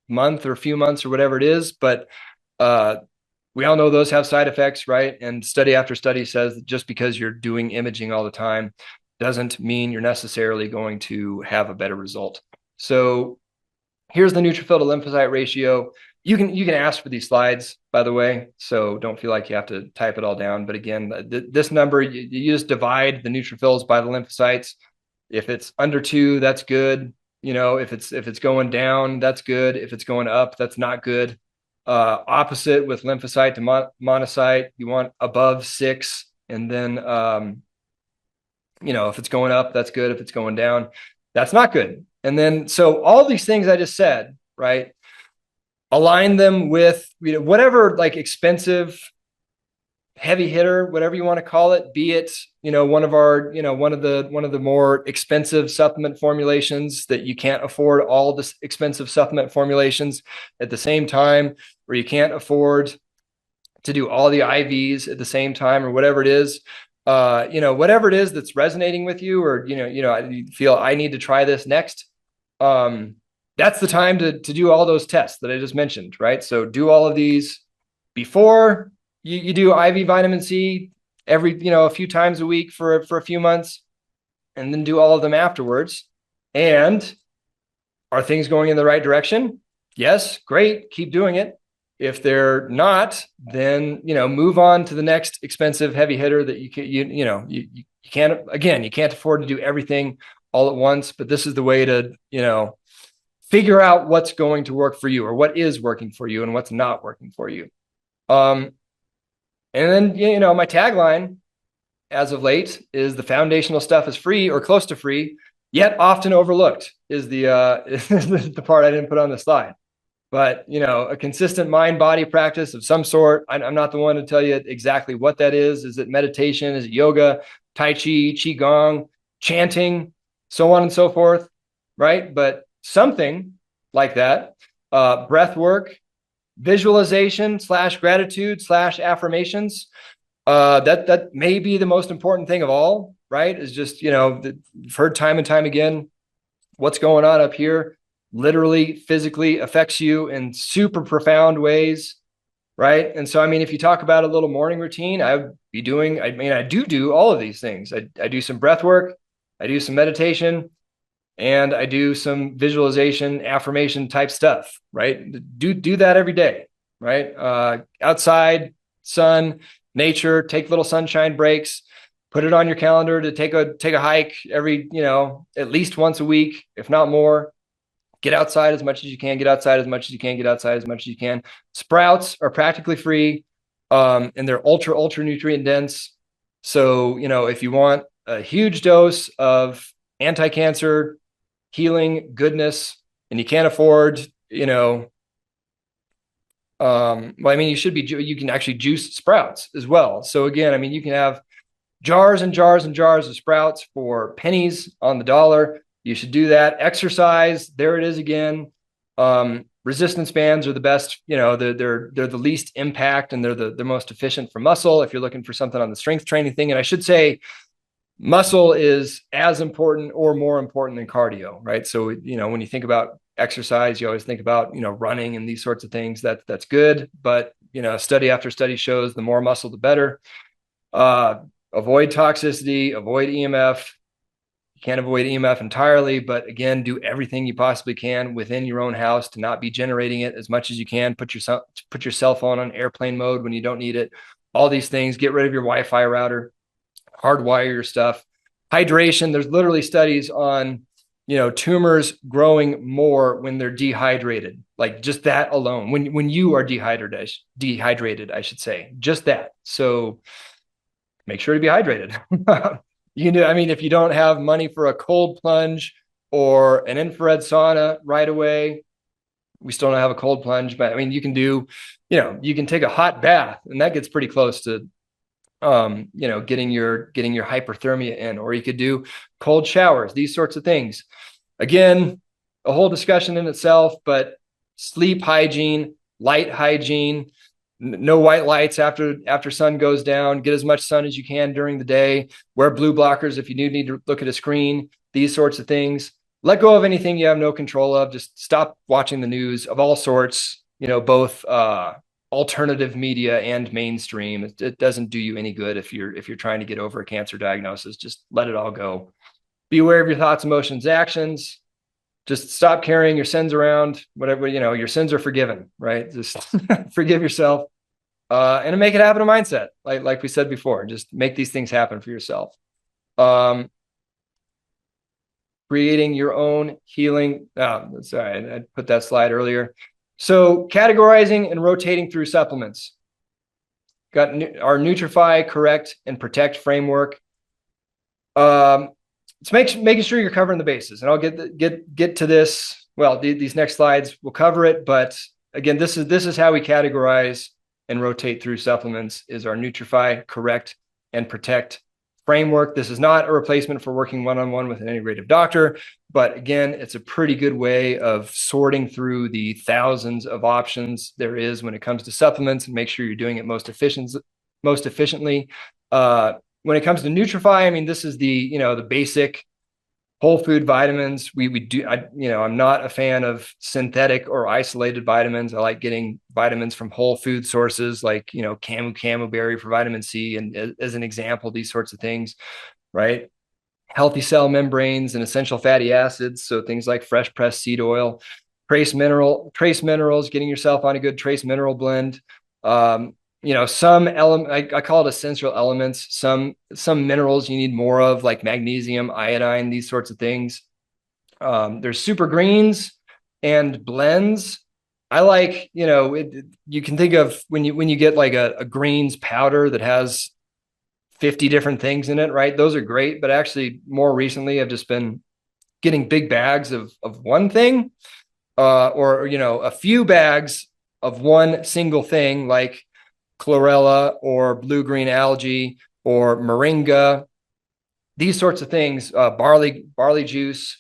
month or a few months or whatever it is, but we all know those have side effects, right? And study after study says that just because you're doing imaging all the time doesn't mean you're necessarily going to have a better result. So here's the neutrophil to lymphocyte ratio. You can ask for these slides, by the way, so don't feel like you have to type it all down. But again, this number, you just divide the neutrophils by the lymphocytes. If it's under 2, that's good. If it's going down, that's good. If it's going up, that's not good. Opposite with lymphocyte to monocyte, you want above 6. And then, if it's going up, that's good. If it's going down, That's not good. And then, so all these things I just said, right? Align them with, whatever like expensive heavy hitter, whatever you want to call it, be it, one of our, one of the more expensive supplement formulations that you can't afford all the expensive supplement formulations at the same time, or you can't afford to do all the IVs at the same time, or whatever it is, whatever it is that's resonating with you, or, you feel I need to try this next. That's the time to do all those tests that I just mentioned, right? So do all of these before you do IV vitamin C every, a few times a week for a few months, and then do all of them afterwards. And are things going in the right direction? Yes, great. Keep doing it. If they're not, then, move on to the next expensive heavy hitter that you can't, again, you can't afford to do everything all at once, but this is the way to, figure out what's going to work for you, or what is working for you and what's not working for you. And then, my tagline as of late is the foundational stuff is free or close to free, yet often overlooked is the, is the part I didn't put on the slide. But, a consistent mind-body practice of some sort. I'm not the one to tell you exactly what that is. Is it meditation? Is it yoga, Tai Chi, Qigong, chanting, so on and so forth, right? But something like that, breath work, visualization / gratitude / affirmations, that may be the most important thing of all, right? Is just, you've heard time and time again, what's going on up here literally physically affects you in super profound ways, right? And so, if you talk about a little morning routine, I do all of these things. I do some breath work, I do some meditation, and I do some visualization, affirmation type stuff, right? Do that every day, right? Outside, sun, nature, take little sunshine breaks, put it on your calendar to take a hike every, at least once a week, if not more. Get outside as much as you can, get outside as much as you can, get outside as much as you can. Sprouts are practically free, and they're ultra nutrient dense. So, if you want a huge dose of anti-cancer healing goodness, and you can't afford, you can actually juice sprouts as well. So again, you can have jars and jars and jars of sprouts for pennies on the dollar. You should do that. Exercise, there it is again. Resistance bands are the best, they're the least impact, and they're the most efficient for muscle if you're looking for something on the strength training thing. And I should say, muscle is as important or more important than cardio, right? So, when you think about exercise, you always think about, running and these sorts of things. That's good. But, study after study shows the more muscle, the better. Avoid toxicity, avoid EMF. You can't avoid EMF entirely, but again, do everything you possibly can within your own house to not be generating it as much as you can. Put your cell phone on airplane mode when you don't need it. All these things, get rid of your Wi-Fi router, hardwire your stuff. Hydration, there's literally studies on, tumors growing more when they're dehydrated, like just that alone. When you are dehydrated, I should say, just that. So make sure to be hydrated. If you don't have money for a cold plunge or an infrared sauna right away, we still don't have a cold plunge, but you can do, you can take a hot bath, and that gets pretty close to, getting your hyperthermia in, or you could do cold showers, these sorts of things. Again, a whole discussion in itself, but sleep hygiene, light hygiene, no white lights after sun goes down, get as much sun as you can during the day, wear blue blockers if you do need to look at a screen, these sorts of things. Let go of anything you have no control of. Just stop watching the news of all sorts, both alternative media and mainstream. It doesn't do you any good if you're trying to get over a cancer diagnosis. Just let it all go. Be aware of your thoughts, emotions, actions. Just stop carrying your sins around. Whatever, your sins are forgiven, right? Just forgive yourself. And make it happen a mindset. Like we said before, just make these things happen for yourself. Creating your own healing. Sorry, I put that slide earlier. So categorizing and rotating through supplements. Got our Nutrify, Correct, and Protect framework. making sure you're covering the bases. And I'll get to this. Well, these next slides will cover it, but again, this is how we categorize and rotate through supplements: is our Nutrify, correct, and protect framework. This is not a replacement for working one-on-one with an integrative doctor, but again, it's a pretty good way of sorting through the thousands of options there is when it comes to supplements, and make sure you're doing it most efficiently. When it comes to Nutrify, I mean, this is the basic whole food vitamins. I'm not a fan of synthetic or isolated vitamins. I like getting vitamins from whole food sources, like, camu berry for vitamin C, and as an example, these sorts of things, right? Healthy cell membranes and essential fatty acids, so things like fresh pressed seed oil, trace minerals, getting yourself on a good trace mineral blend. Some I call it essential elements. Some minerals you need more of, like magnesium, iodine, these sorts of things. There's super greens and blends. I like, you can think of when you get like a greens powder that has 50 different things in it, right? Those are great, but actually more recently I've just been getting big bags of one thing, or a few bags of one single thing, like chlorella or blue-green algae or moringa, these sorts of things, barley juice.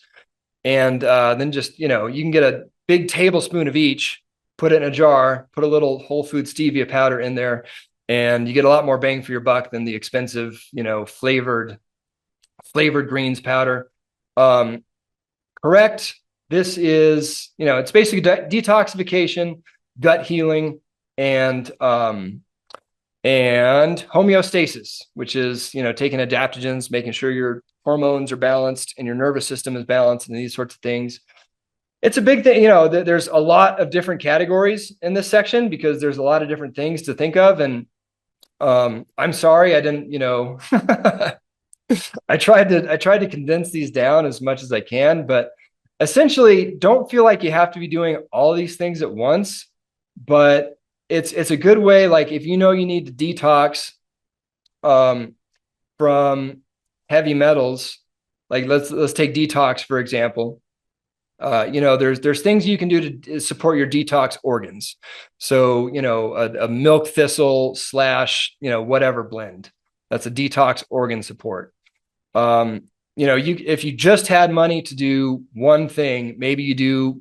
And then just, you can get a big tablespoon of each, put it in a jar, put a little whole food stevia powder in there, and you get a lot more bang for your buck than the expensive, flavored greens powder. Correct. This is, it's basically detoxification, gut healing, and homeostasis, which is, taking adaptogens, making sure your hormones are balanced and your nervous system is balanced, and these sorts of things. It's a big thing. There's a lot of different categories in this section because there's a lot of different things to think of. And I'm sorry, I didn't, I tried to condense these down as much as I can, but essentially don't feel like you have to be doing all these things at once, but it's a good way. Like, if you need to detox from heavy metals, like let's take detox, for example. There's things you can do to support your detox organs. So, a milk thistle / whatever blend, that's a detox organ support. If you just had money to do one thing, maybe you do,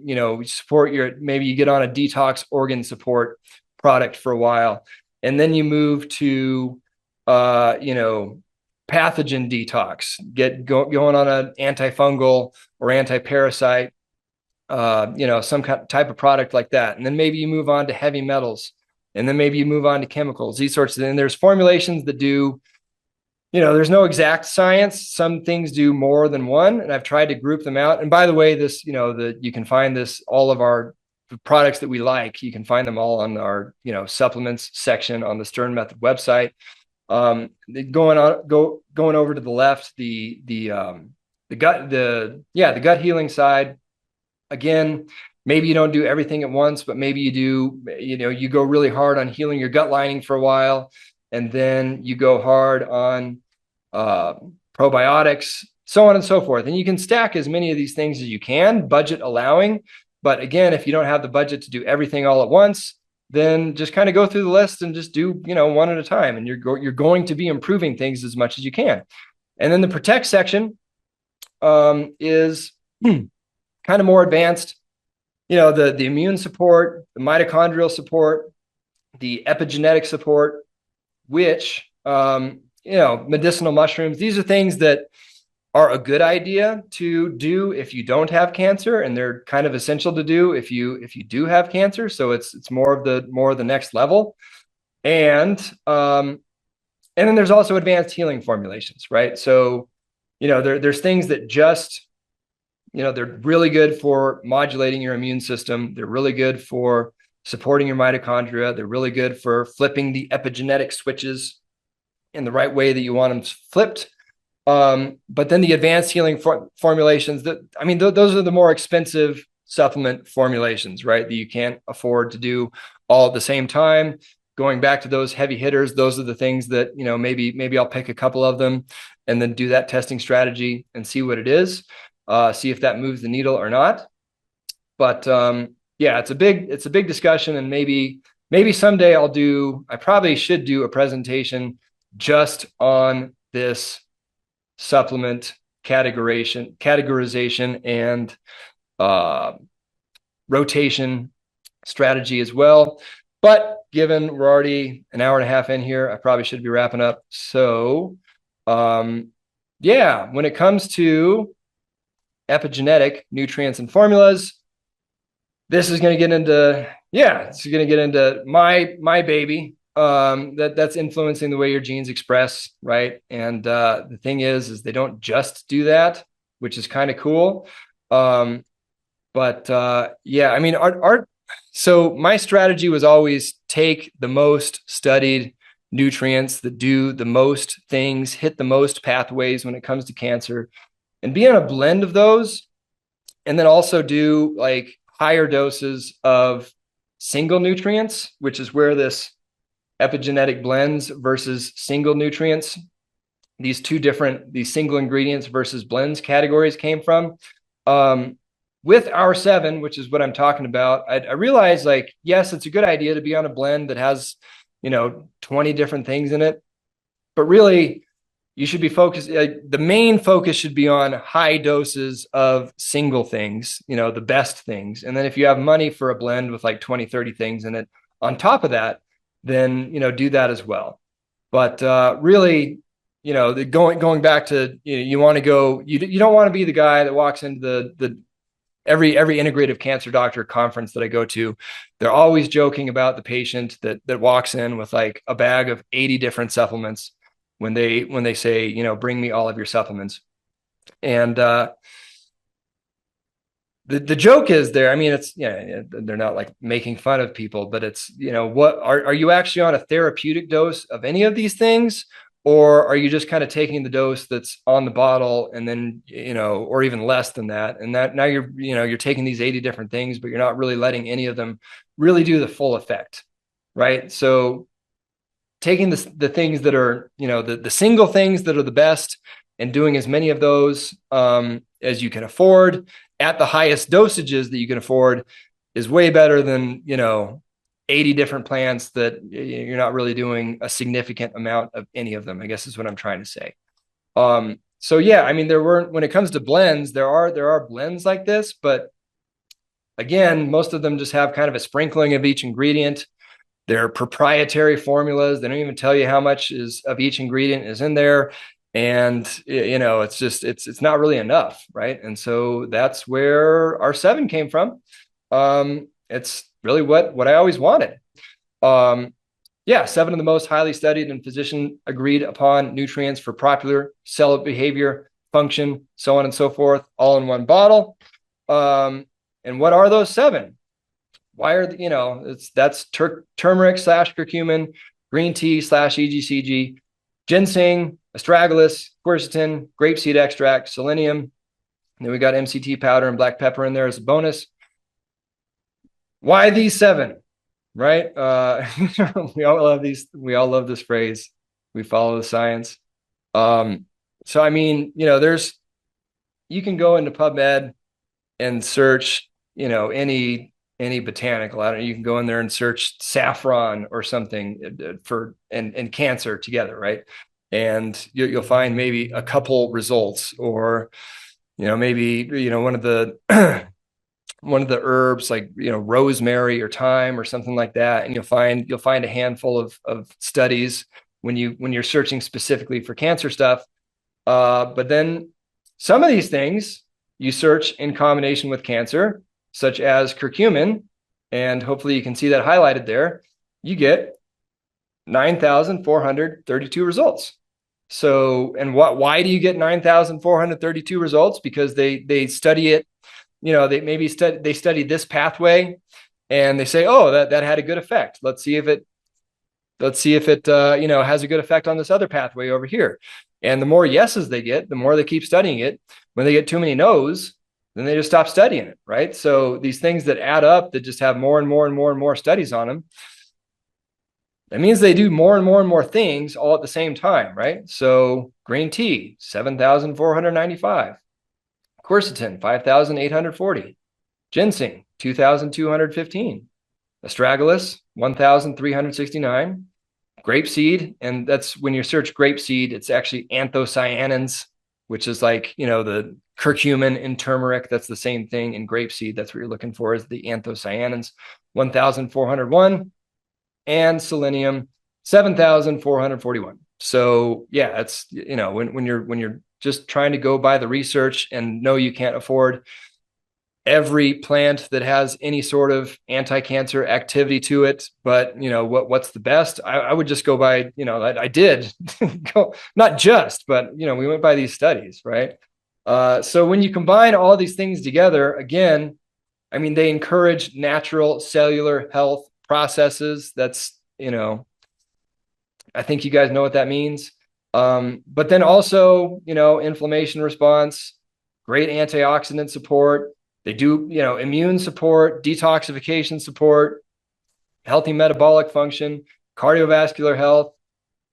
maybe you get on a detox organ support product for a while, and then you move to, pathogen detox, going on an antifungal or antiparasite, some type of product like that. And then maybe you move on to heavy metals, and then maybe you move on to chemicals, these sorts of things. And there's formulations that do, there's no exact science. Some things do more than one, and I've tried to group them out. And by the way, this, you can find this, all of our products that we like, you can find them all on our, supplements section on the Stern Method website. Going over to the left, the gut healing side. Again, maybe you don't do everything at once, but maybe you do, you go really hard on healing your gut lining for a while, and then you go hard on probiotics, so on and so forth. And you can stack as many of these things as you can, budget allowing. But again, if you don't have the budget to do everything all at once, then just kind of go through the list and just do, one at a time, and you're going to be improving things as much as you can. And then the protect section is kind of more advanced. The immune support, the mitochondrial support, the epigenetic support, which, medicinal mushrooms, these are things that are a good idea to do if you don't have cancer, and they're kind of essential to do if you do have cancer. So it's more of the next level. And then there's also advanced healing formulations, right? So, there's things that just, they're really good for modulating your immune system. They're really good for supporting your mitochondria. They're really good for flipping the epigenetic switches in the right way that you want them flipped. But then the advanced healing formulations, those are the more expensive supplement formulations, right? That you can't afford to do all at the same time. going back to those heavy hitters, those are the things that, you know, maybe I'll pick a couple of them and then do that testing strategy and see what it is, see if that moves the needle or not. But yeah, it's a big discussion, and maybe someday I probably should do a presentation just on this supplement categorization and rotation strategy as well. But given we're already an hour and a half in here, I probably should be wrapping up. So yeah, when it comes to epigenetic nutrients and formulas, this is going to get into, it's going to get into my baby, that's influencing the way your genes express, right? And the thing is they don't just do that, which is kind of cool. But yeah, I mean, so my strategy was always take the most studied nutrients that do the most things, hit the most pathways when it comes to cancer, and be on a blend of those. And then also do like higher doses of single nutrients, which is where this epigenetic blends versus single nutrients, these single ingredients versus blends categories came from. With our 7, which is what I'm talking about, I realized, like, yes, it's a good idea to be on a blend that has, 20 different things in it, but really you should be focused. The main focus should be on high doses of single things, the best things. And then if you have money for a blend with like 20, 30 things in it on top of that, then, do that as well. But really, going back to, you want to go, you don't want to be the guy that walks into every integrative cancer doctor conference that I go to. They're always joking about the patient that walks in with like a bag of 80 different supplements when they say, bring me all of your supplements. And the joke is there. I mean, it's, they're not like making fun of people, but it's, what are you actually on a therapeutic dose of any of these things? Or are you just kind of taking the dose that's on the bottle and then, or even less than that? And that now you're taking these 80 different things, but you're not really letting any of them really do the full effect, right? So taking the things that are, the single things that are the best and doing as many of those as you can afford at the highest dosages that you can afford is way better than, 80 different plants that you're not really doing a significant amount of any of them, I guess is what I'm trying to say. So yeah, I mean, when it comes to blends, there are blends like this, but again, most of them just have kind of a sprinkling of each ingredient. They're proprietary formulas. They don't even tell you how much of each ingredient is in there. And, it's just, it's not really enough. Right. And so that's where our 7 came from. It's really what I always wanted. 7 of the most highly studied and physician agreed upon nutrients for popular cell behavior, function, so on and so forth, all in one bottle. And what are those 7? Why are that's turmeric / curcumin, green tea / EGCG, ginseng, astragalus, quercetin, grapeseed extract, selenium. And then we got MCT powder and black pepper in there as a bonus. Why these 7, right? We all love these. We all love this phrase. We follow the science. So, I mean, you can go into PubMed and search, any botanical. I don't know, you can go in there and search saffron or something for and cancer together, right? And you'll find maybe a couple results, or maybe one of the herbs like rosemary or thyme or something like that, and you'll find a handful of studies when you're searching specifically for cancer stuff. But then some of these things you search in combination with cancer, such as curcumin, and hopefully you can see that highlighted there. You get 9,432 results. So, and why do you get 9,432 results? Because they study it. They study this pathway, and they say, oh, that had a good effect. Let's see if it has a good effect on this other pathway over here. And the more yeses they get, the more they keep studying it. When they get too many no's, then they just stop studying it, right? So these things that add up, that just have more and more and more and more studies on them, That means they do more and more and more things all at the same time, right? So green tea, 7,495. Quercetin, 5,840. Ginseng, 2,215. Astragalus, 1,369. Grapeseed, and that's when you search grapeseed, it's actually anthocyanins, which is like, the curcumin in turmeric. That's the same thing in grapeseed. That's what you're looking for, is the anthocyanins, 1,401. And selenium, 7,441. So yeah, it's, when you're just trying to go by the research and know you can't afford every plant that has any sort of anti-cancer activity to it, but what's the best? I would just go by, I did go, not just, but we went by these studies, right? So when you combine all these things together, again, I mean, they encourage natural cellular health processes. That's, I think you guys know what that means. But then also, inflammation response, great antioxidant support. They do, immune support, detoxification support, healthy metabolic function, cardiovascular health,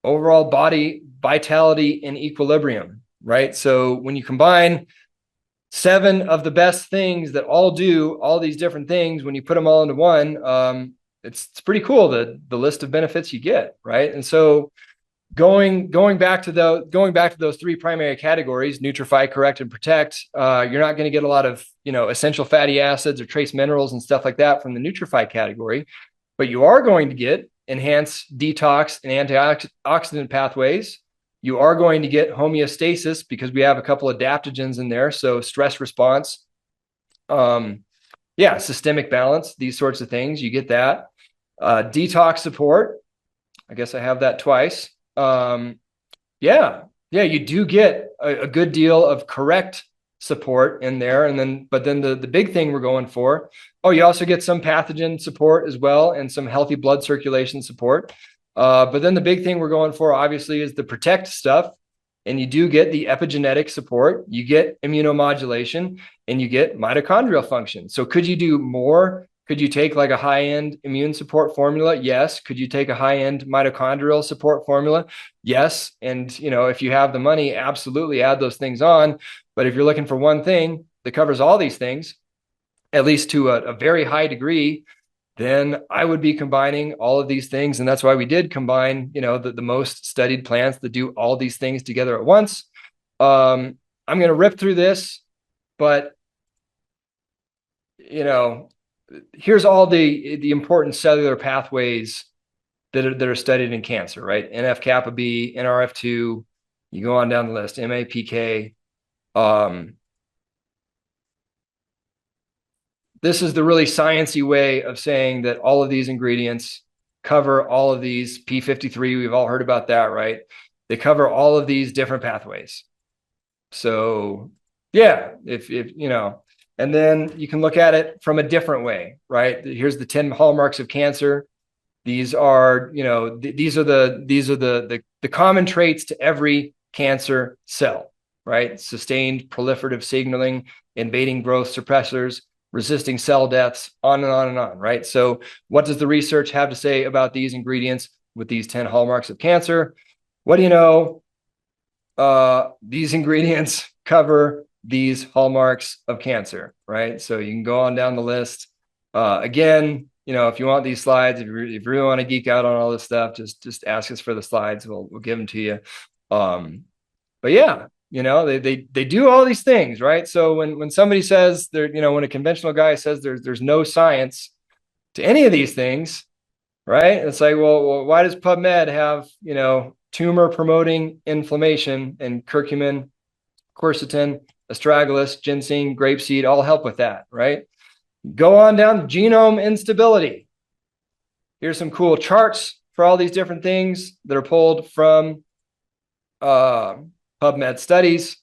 overall body vitality and equilibrium, right? So when you combine 7 of the best things that all do all these different things, when you put them all into one, it's pretty cool, the list of benefits you get, right? And so going back to those 3 primary categories, nutrify, correct, and protect, you're not going to get a lot of essential fatty acids or trace minerals and stuff like that from the nutrify category, but you are going to get enhanced detox and antioxidant pathways. You are going to get homeostasis because we have a couple of adaptogens in there, so stress response, systemic balance, these sorts of things, you get that. Detox support, I guess I have that twice. You do get a good deal of correct support in there. But then the big thing we're going for, you also get some pathogen support as well, and some healthy blood circulation support. But then the big thing we're going for, obviously, is the protect stuff. And you do get the epigenetic support, you get immunomodulation, and you get mitochondrial function. So could you do more? Could you take like a high-end immune support formula? Yes. Could you take a high-end mitochondrial support formula? Yes. And, if you have the money, absolutely add those things on. But if you're looking for one thing that covers all these things, at least to a very high degree, then I would be combining all of these things. And that's why we did combine, the most studied plants that do all these things together at once. I'm going to rip through this, but, here's all the important cellular pathways that are studied in cancer, right? NF-kappa B, NRF2, you go on down the list, MAPK. This is the really sciencey way of saying that all of these ingredients cover all of these P53. We've all heard about that, right? They cover all of these different pathways. So yeah, if and then you can look at it from a different way, right? Here's the 10 hallmarks of cancer. These are, these are the common traits to every cancer cell, right? Sustained proliferative signaling, invading growth suppressors, resisting cell deaths, on and on and on, right? So what does the research have to say about these ingredients with these 10 hallmarks of cancer? What do you know? These ingredients cover these hallmarks of cancer, right? So you can go on down the list. Again, if you want these slides, if you really want to geek out on all this stuff, just ask us for the slides. We'll give them to you. But yeah, they do all these things, right? So when somebody says when a conventional guy says there's no science to any of these things, right? It's like, well, why does PubMed have, tumor promoting inflammation and curcumin, quercetin, astragalus, ginseng, grapeseed all help with that, right? Go on down, genome instability. Here's some cool charts for all these different things that are pulled from PubMed studies.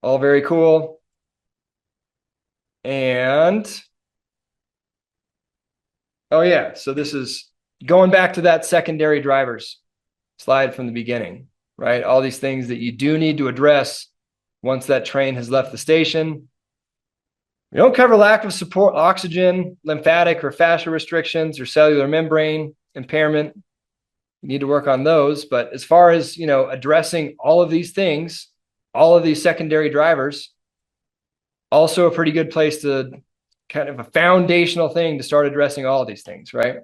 All very cool. And so this is going back to that secondary drivers slide from the beginning, right? All these things that you do need to address once that train has left the station. We don't cover lack of support, oxygen, lymphatic or fascia restrictions, or cellular membrane. impairment. You need to work on those. But as far as, addressing all of these things, all of these secondary drivers, also a pretty good place to kind of a foundational thing to start addressing all of these things, right?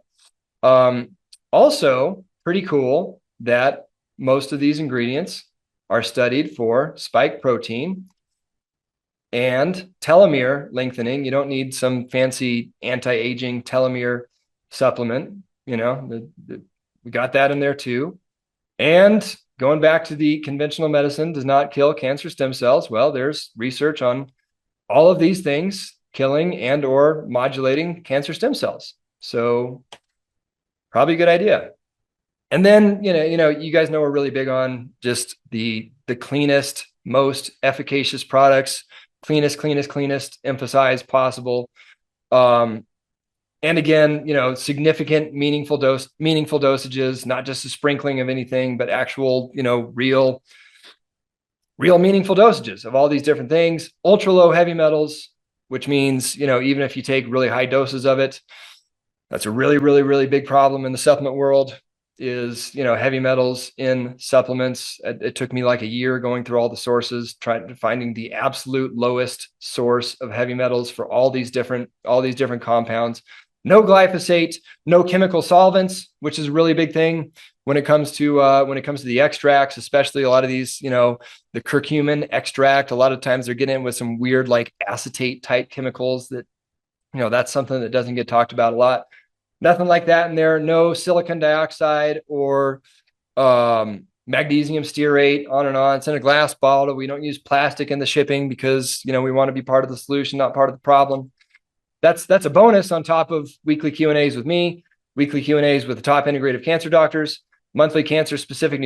Also pretty cool that most of these ingredients are studied for spike protein and telomere lengthening. You don't need some fancy anti-aging telomere supplement. We got that in there too. And going back to the conventional medicine does not kill cancer stem cells. Well, there's research on all of these things killing and or modulating cancer stem cells. So probably a good idea. And then, you guys know we're really big on just the cleanest, most efficacious products, cleanest, emphasize possible. And again, significant, meaningful dosages, not just a sprinkling of anything, but actual, real meaningful dosages of all these different things. Ultra low heavy metals, which means, even if you take really high doses of it, that's a really big problem in the supplement world is, heavy metals in supplements. It took me like a year going through all the sources, finding the absolute lowest source of heavy metals for all these different compounds. No glyphosate, no chemical solvents, which is a really big thing when it comes to the extracts, especially a lot of these, the curcumin extract. A lot of times they're getting in with some weird like acetate type chemicals that, that's something that doesn't get talked about a lot. Nothing like that in there. No silicon dioxide or magnesium stearate, on and on. It's in a glass bottle. We don't use plastic in the shipping because, we want to be part of the solution, not part of the problem. That's a bonus on top of weekly Q&As with me, weekly Q&As with the top integrative cancer doctors, monthly cancer specific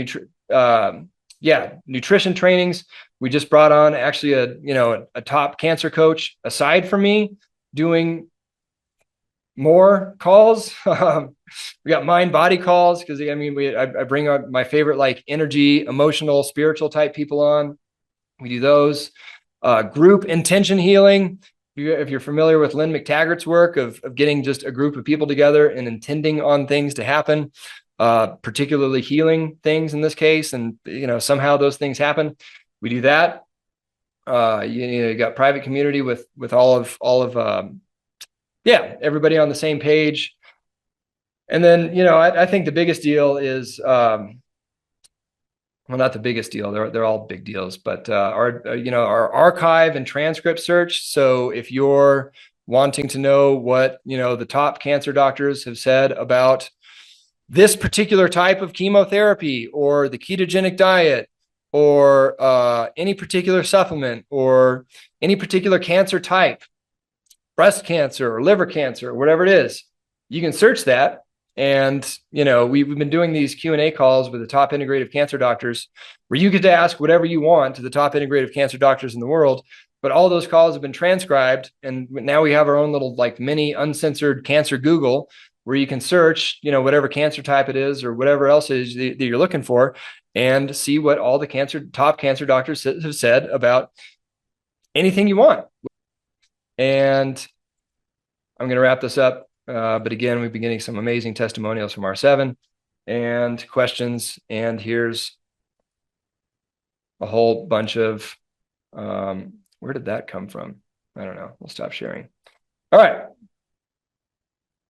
nutrition trainings. We just brought on actually a top cancer coach aside from me doing more calls. We got mind body calls because I bring out my favorite like energy, emotional, spiritual type people on. We do those. Group intention healing. If you're familiar with Lynn McTaggart's work of getting just a group of people together and intending on things to happen, particularly healing things in this case, and somehow those things happen, we do that. You got private community with all of everybody on the same page. And then I think the biggest deal is well, not the biggest deal. They're all big deals, but our archive and transcript search. So if you're wanting to know what the top cancer doctors have said about this particular type of chemotherapy or the ketogenic diet or any particular supplement or any particular cancer type, breast cancer or liver cancer or whatever it is, you can search that. And, we've been doing these Q&A calls with the top integrative cancer doctors where you get to ask whatever you want to the top integrative cancer doctors in the world. But all those calls have been transcribed. And now we have our own little like mini uncensored cancer Google where you can search, whatever cancer type it is or whatever else it is that you're looking for and see what all the top cancer doctors have said about anything you want. And I'm going to wrap this up. But again, we've been getting some amazing testimonials from R7 and questions. And here's a whole bunch of, where did that come from? I don't know. We'll stop sharing. All right.